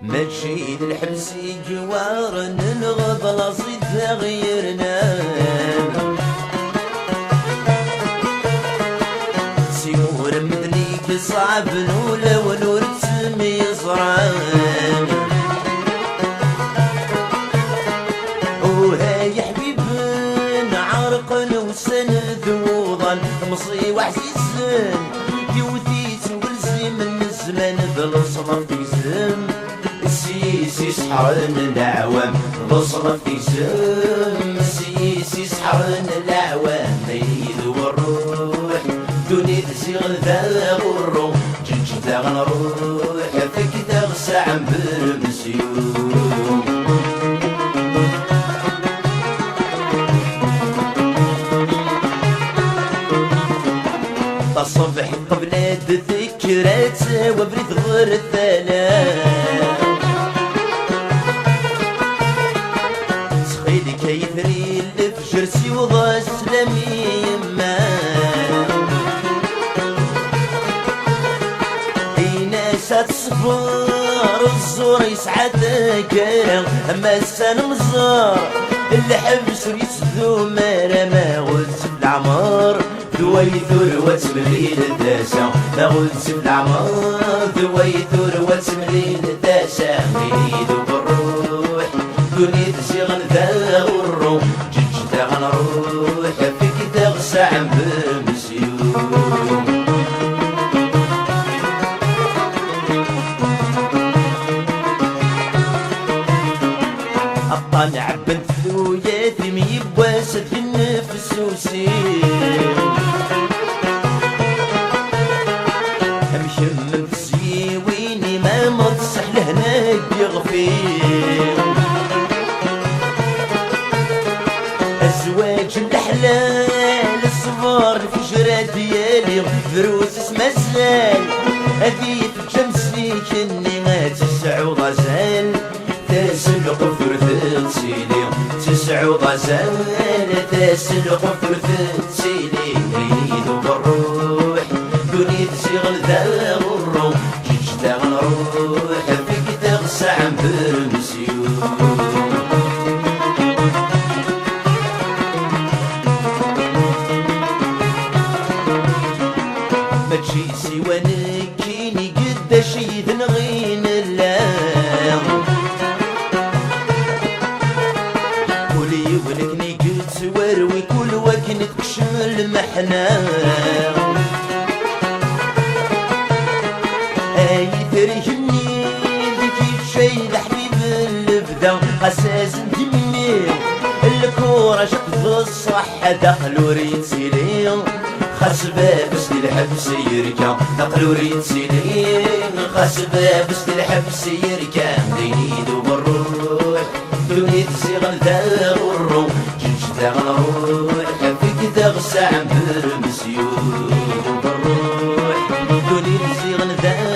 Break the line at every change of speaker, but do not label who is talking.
ماشي للحبس جوار ننغض لاصيد تغيرنا سيور مدنيك صعب نولا ونور تسمي صران وهاي حبيب عرق وسند وظن مصي وحسيسن يوثيت ولزي من الزمان بالصنف يزم السيسي سحرن الأعوام بالصنف يزم السيسي سحرن الأعوام ميد والروح دوني تزيغ ذا الروح جنج ذا غنروح فيك ذا غساعم بالمسيوم الصبح قبلات ذكرات وبريد غير الثلاث سخيلي كيثري الفجر سيوضا سلامي يما ناسات الصفار الزور يسعد كرم اما السن مزار اللي حبس ويسدو مارا ما غلت بالعمار ذويثور وتمليل الداسة ما غلت بالعمار ذويثور وتمليل الداسة ميد بالروح دوني تزيغن ذا الروح جج ذا غنروح فيك ذا غساعم بالمسيوم طالع بنت ذوياتي ميبواسة في النفس وسيم مشمم تسيويني ما متصح لهناك يغفير الزواج الحلال الصفار الفجرة ديالي فروس اسمها الزال هذي في جمسي كني ما تسع وغزال تسلق فرث سيلي تسع وغزال تسلق فرث سيلي ريد بالروح دوني تزيغ ذا الروح جيج ذا غنروح فيك تغسع بالمسيوم ما تجي سوى نكيني قد شي ذنغين الله كولي ولكني قلت وروي كل وكنت كشل محنا اي تريهني ذكي شي لحبيب البدا قساس دمي الكورة شق الصحة دخل وريد سيلي خاس بابس الحبس يركا نقل وريد سيلي خاس بابس الحبس يركا دينيدو بالروح دوني تزيغن ذا الروح جنج ذا غنروح فيك ذا غساعم بالمسيوم بالروح دوني تزيغن ذا